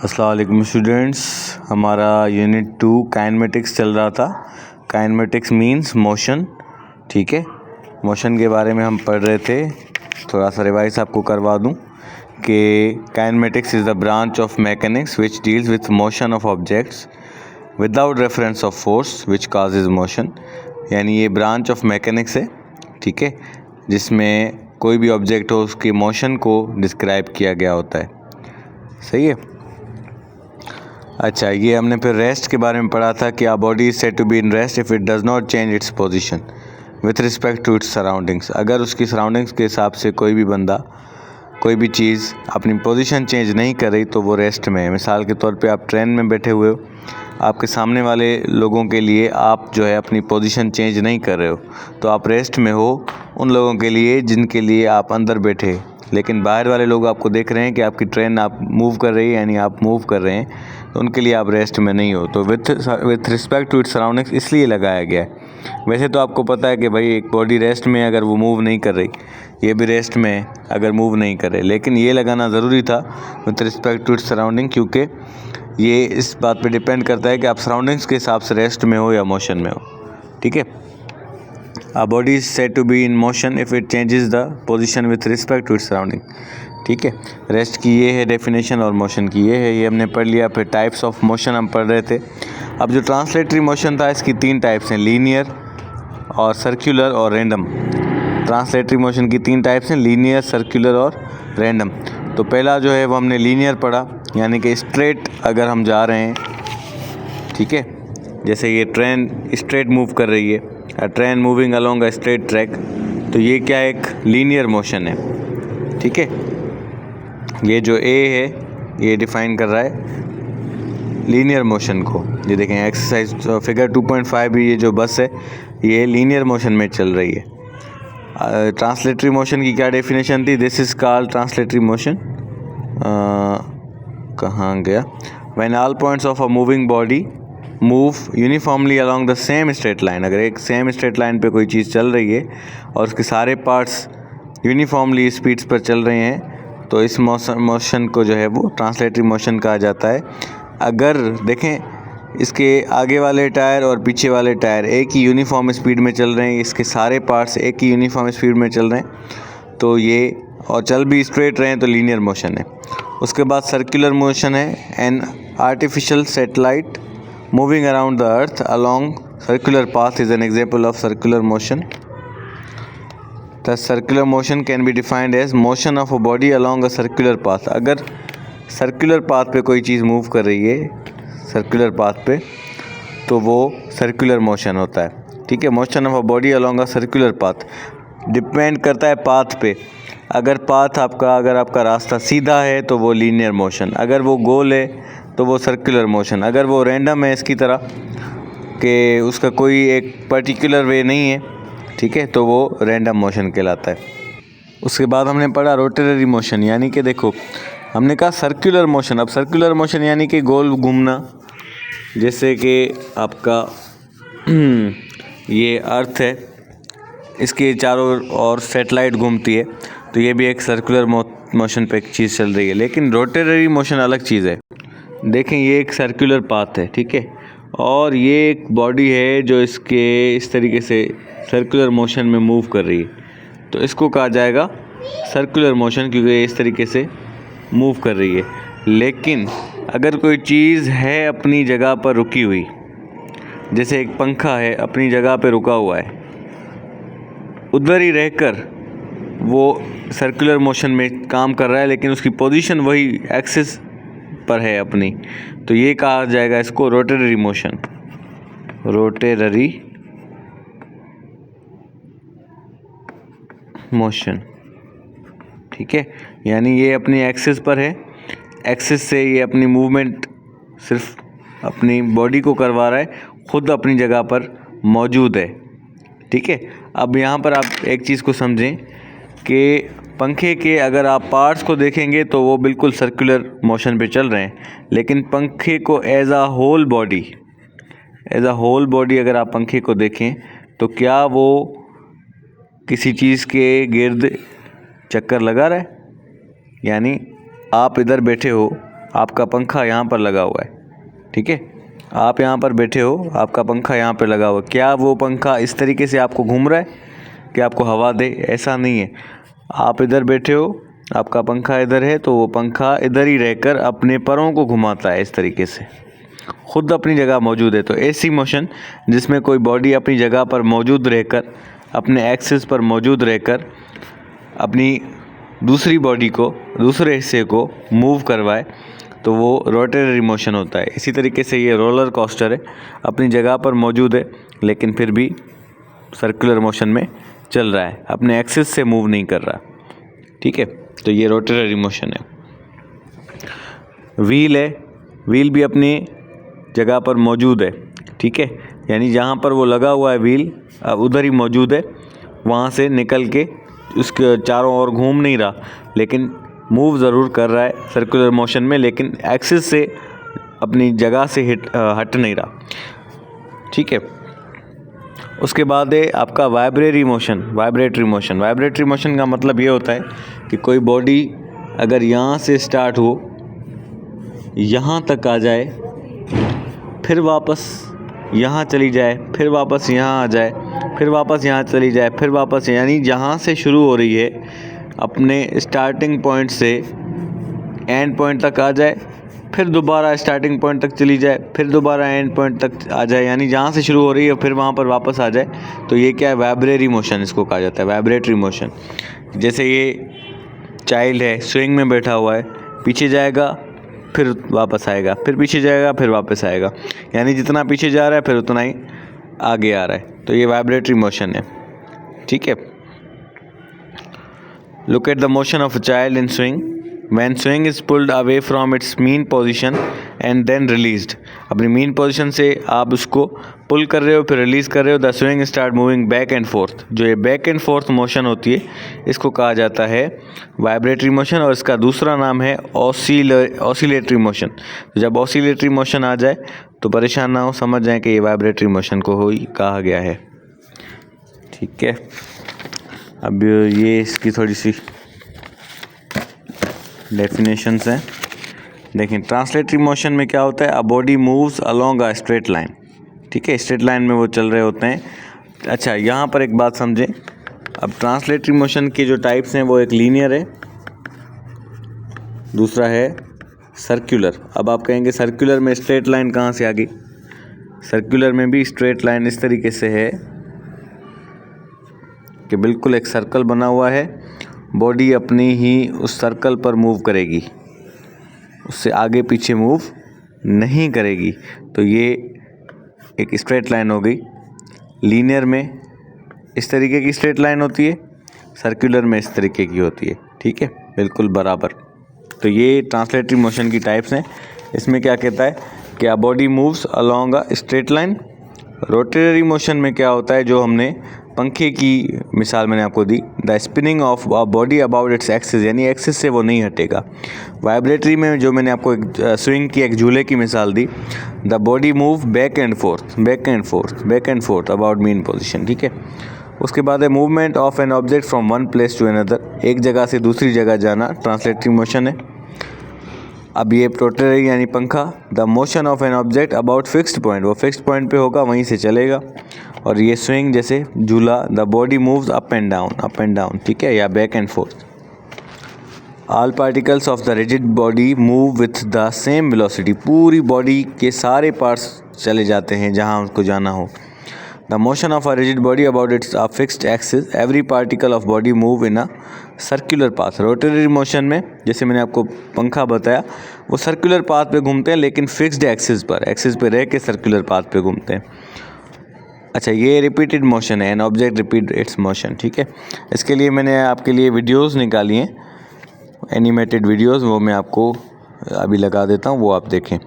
अस्सलाम वालेकुम स्टूडेंट्स, हमारा यूनिट 2 काइनेमेटिक्स चल रहा था। Kinematics means motion. ठीक है, मोशन के बारे में हम पढ़ रहे थे। थोड़ा सा रिवाइज आपको करवा दूं कि kinematics is the branch of mechanics which deals with motion of objects without reference of force which causes motion. यानी ये ब्रांच ऑफ मैकेनिक्स है, ठीक है, जिसमें कोई भी ऑब्जेक्ट हो उसकी मोशन को डिस्क्राइब किया गया होता है। सही है। अच्छा, ये हमने फिर रेस्ट के बारे में पढ़ा था कि a body is said to be in rest if it does not change its position with respect to its surroundings. अगर उसकी सराउंडिंग्स के हिसाब से कोई भी बंदा, कोई भी चीज़ अपनी पोजीशन चेंज नहीं कर रही तो वो रेस्ट में है। मिसाल के तौर पे आप ट्रेन में बैठे हुए हो, आपके सामने वाले लोगों के लिए आप जो है अपनी पोजीशन चेंज नहीं कर रहे हो तो आप रेस्ट में हो। उन लोगों के लिए जिनके लिए आप अंदर बैठे, लेकिन बाहर वाले लोग आपको देख रहे हैं कि आपकी ट्रेन आप मूव कर रही है, यानी आप मूव कर रहे हैं, तो उनके लिए आप रेस्ट में नहीं हो। तो with respect to its surroundings इसलिए लगाया गया है। वैसे तो आपको पता है कि भाई एक बॉडी रेस्ट में अगर वो मूव नहीं कर रही, ये भी रेस्ट में अगर मूव नहीं करे, लेकिन ये लगाना ज़रूरी था with respect to its surrounding, क्योंकि ये इस बात पे डिपेंड करता है कि आप सराउंडिंग्स के हिसाब से रेस्ट में हो या मोशन में हो। ठीक है, A body is said to be in motion if it changes the position with respect to its surrounding। ठीक है, रेस्ट की ये है डेफिनेशन और मोशन की ये है, ये हमने पढ़ लिया। फिर टाइप्स ऑफ मोशन हम पढ़ रहे थे। अब जो ट्रांसलेटरी मोशन था इसकी 3 टाइप्स हैं, लीनियर और सर्कुलर और रैंडम। ट्रांसलेटरी मोशन की 3 टाइप्स हैं, लीनियर, सर्कुलर और रैंडम। तो पहला जो है वो हमने लीनियर पढ़ा, यानी कि स्ट्रेट अगर हम जा रहे हैं, ठीक है, जैसे ये ट्रेन स्ट्रेट मूव कर रही है, train moving along a straight track, तो ये क्या एक लीनियर मोशन है। ठीक है, ये जो ए है ये डिफाइन कर रहा है लीनियर मोशन को। ये देखें एक्सरसाइज फिगर 2.5 भी, ये जो बस है ये लीनियर मोशन में चल रही है। ट्रांसलेटरी मोशन की क्या डेफिनेशन थी? This is called translatory motion. कहाँ गया? When all points of a moving body move uniformly along the same straight line. अगर एक सेम स्ट्रेट लाइन पे कोई चीज़ चल रही है और उसके सारे पार्ट्स यूनिफॉर्मली स्पीड्स पर चल रहे हैं तो इस मोशन को जो है वो ट्रांसलेटरी मोशन कहा जाता है। अगर देखें इसके आगे वाले टायर और पीछे वाले टायर एक ही यूनिफॉर्म स्पीड में चल रहे हैं, इसके सारे पार्ट्स एक ही यूनिफॉर्म स्पीड में चल रहे हैं तो ये, और चल भी स्ट्रेट रहे हैं तो लीनियर मोशन है। उसके बाद सर्कुलर मोशन है। An artificial satellite moving around the earth along circular path is an example of circular motion. The circular motion can be defined as motion of a body along a circular path। अगर circular path पे कोई चीज़ move कर रही है circular path पे तो वो circular motion होता है। ठीक है, motion of a body along a circular path depend करता है पाथ पे। अगर आपका रास्ता सीधा है तो वो लीनियर मोशन, अगर वो गोल है तो वो सर्कुलर मोशन, अगर वो रैंडम है इसकी तरह कि उसका कोई एक पर्टिकुलर वे नहीं है, ठीक है, तो वो रैंडम मोशन कहलाता है। उसके बाद हमने पढ़ा रोटेटरी मोशन, यानी कि देखो हमने कहा सर्कुलर मोशन। अब सर्कुलर मोशन यानी कि गोल घूमना, जैसे कि आपका ये अर्थ है, इसके चारों ओर सैटेलाइट घूमती है, तो ये भी एक सर्कुलर मोशन पे एक चीज़ चल रही है। लेकिन रोटेटरी मोशन अलग चीज़ है। देखें ये एक सर्कुलर पाथ है, ठीक है, और ये एक बॉडी है जो इसके इस तरीके से सर्कुलर मोशन में मूव कर रही है, तो इसको कहा जाएगा सर्कुलर मोशन, क्योंकि ये इस तरीके से मूव कर रही है। लेकिन अगर कोई चीज़ है अपनी जगह पर रुकी हुई, जैसे एक पंखा है अपनी जगह पर रुका हुआ है, उधर ही रहकर वो सर्कुलर मोशन में काम कर रहा है, लेकिन उसकी पोजीशन वही एक्सिस पर है अपनी, तो ये कहा जाएगा इसको रोटेटरी मोशन। रोटेटरी मोशन, ठीक है, यानी ये अपनी एक्सिस पर है, एक्सिस से ये अपनी मूवमेंट सिर्फ अपनी बॉडी को करवा रहा है, खुद अपनी जगह पर मौजूद है। ठीक है, अब यहाँ पर आप एक चीज़ को समझें कि पंखे के अगर आप पार्ट्स को देखेंगे तो वो बिल्कुल सर्कुलर मोशन पे चल रहे हैं, लेकिन पंखे को एज अ होल बॉडी अगर आप पंखे को देखें तो क्या वो किसी चीज़ के गिर्द चक्कर लगा रहा है? यानी आप इधर बैठे हो, आपका पंखा यहाँ पर लगा हुआ है, ठीक है, आप यहाँ पर बैठे हो, आपका पंखा यहाँ पर लगा हुआ है। क्या वो पंखा इस तरीके से आपको घूम रहा है कि आपको हवा दे? ऐसा नहीं है। आप इधर बैठे हो, आपका पंखा इधर है, तो वो पंखा इधर ही रहकर अपने परों को घुमाता है इस तरीके से, खुद अपनी जगह मौजूद है। तो ऐसी मोशन जिसमें कोई बॉडी अपनी जगह पर मौजूद रहकर, अपने एक्सिस पर मौजूद रहकर अपनी दूसरी बॉडी को, दूसरे हिस्से को मूव करवाए, तो वो रोटेटरी मोशन होता है। इसी तरीके से ये रोलर कोस्टर है, अपनी जगह पर मौजूद है लेकिन फिर भी सर्कुलर मोशन में चल रहा है, अपने एक्सिस से मूव नहीं कर रहा, ठीक है। तो ये रोटेटरी मोशन है। व्हील है, व्हील भी अपनी जगह पर मौजूद है, ठीक है, यानी जहाँ पर वो लगा हुआ है व्हील अब उधर ही मौजूद है, वहाँ से निकल के उसके चारों ओर घूम नहीं रहा, लेकिन मूव ज़रूर कर रहा है सर्कुलर मोशन में, लेकिन एक्सिस से अपनी जगह से हट नहीं रहा, ठीक है। उसके बाद है आपका वाइब्रेटरी मोशन। वाइब्रेटरी मोशन का मतलब ये होता है कि कोई बॉडी अगर यहाँ से स्टार्ट हो, यहाँ तक आ जाए, फिर वापस यहाँ चली जाए, फिर वापस यहाँ आ जाए, फिर वापस यहाँ चली जाए, फिर वापस, यानी जहाँ से शुरू हो रही है अपने स्टार्टिंग पॉइंट से एंड पॉइंट तक आ जाए, फिर दोबारा स्टार्टिंग पॉइंट तक चली जाए, फिर दोबारा एंड पॉइंट तक आ जाए, यानी जहाँ से शुरू हो रही है फिर वहाँ पर वापस आ जाए। तो ये क्या है? वाइब्रेटरी मोशन इसको कहा जाता है, वाइब्रेटरी मोशन। जैसे ये चाइल्ड है, स्विंग में बैठा हुआ है, पीछे जाएगा फिर वापस आएगा, फिर पीछे जाएगा फिर वापस आएगा, यानी जितना पीछे जा रहा है फिर उतना ही आगे आ रहा है। तो ये वाइब्रेटरी मोशन है, ठीक है। Look at the motion of a child in swing. When swing is pulled away from its mean position and then released, अपनी मीन पोजीशन से आप उसको पुल कर रहे हो फिर रिलीज़ कर रहे हो, the swing start moving back and fourth. जो ये बैक एंड फोर्थ मोशन होती है इसको कहा जाता है वाइब्रेटरी मोशन, और इसका दूसरा नाम है ऑसिलेटरी मोशन। तो जब ऑसिलेटरी मोशन आ जाए तो परेशान ना हो, समझ जाएं कि ये वाइब्रेटरी मोशन को ही कहा गया है, ठीक है। अब ये इसकी थोड़ी सी डेफिनेशंस हैं। देखें, ट्रांसलेटरी मोशन में क्या होता है? अ body moves along a straight line, ठीक है, स्ट्रेट लाइन में वो चल रहे होते हैं। अच्छा, यहाँ पर एक बात समझें, अब ट्रांसलेटरी मोशन के जो टाइप्स हैं वो एक लीनियर है, दूसरा है सर्कुलर। अब आप कहेंगे सर्कुलर में स्ट्रेट लाइन कहाँ से आ गई? सर्कुलर में भी स्ट्रेट लाइन इस तरीके से है कि बिल्कुल एक सर्कल बना हुआ है, बॉडी अपनी ही उस सर्कल पर मूव करेगी, उससे आगे पीछे मूव नहीं करेगी। तो ये एक स्ट्रेट लाइन हो गई। लीनियर में इस तरीके की स्ट्रेट लाइन होती है, सर्कुलर में इस तरीके की होती है, ठीक है, बिल्कुल बराबर। तो ये ट्रांसलेटरी मोशन की टाइप्स हैं। इसमें क्या कहता है कि a body moves along a straight line. Rotatory motion में क्या होता है, जो हमने पंखे की मिसाल मैंने आपको दी, the spinning of a body about its axis, यानी एक्सिस से वो नहीं हटेगा। वाइब्रेटरी में जो मैंने आपको एक स्विंग की, एक झूले की मिसाल दी, the body move back and forth about mean position, ठीक है। उसके बाद है movement of an object from one place to another, एक जगह से दूसरी जगह जाना ट्रांसलेटरी मोशन है। अब ये रोटेटरी यानी पंखा, the motion of an object about fixed point, वो फिक्स्ड पॉइंट पे होगा, वहीं से चलेगा। और ये स्विंग जैसे झूला, the body moves up and down, ठीक है, या back and fourth. All particles of the rigid body move with the same velocity, पूरी बॉडी के सारे पार्ट्स चले जाते हैं जहां उनको जाना हो। The motion of a rigid body about its a fixed axis, every particle of body move in a circular path. Rotatory motion में जैसे मैंने आपको पंखा बताया, वो सर्कुलर पाथ पे घूमते हैं, लेकिन फिक्स्ड एक्सिस पे रह के सर्कुलर पाथ पे घूमते हैं। अच्छा, ये रिपीटेड मोशन है, an object repeat it's motion, ठीक है। इसके लिए मैंने आपके लिए वीडियोस निकाली हैं, एनिमेटेड वीडियोस, वो मैं आपको अभी लगा देता हूँ, वो आप देखें।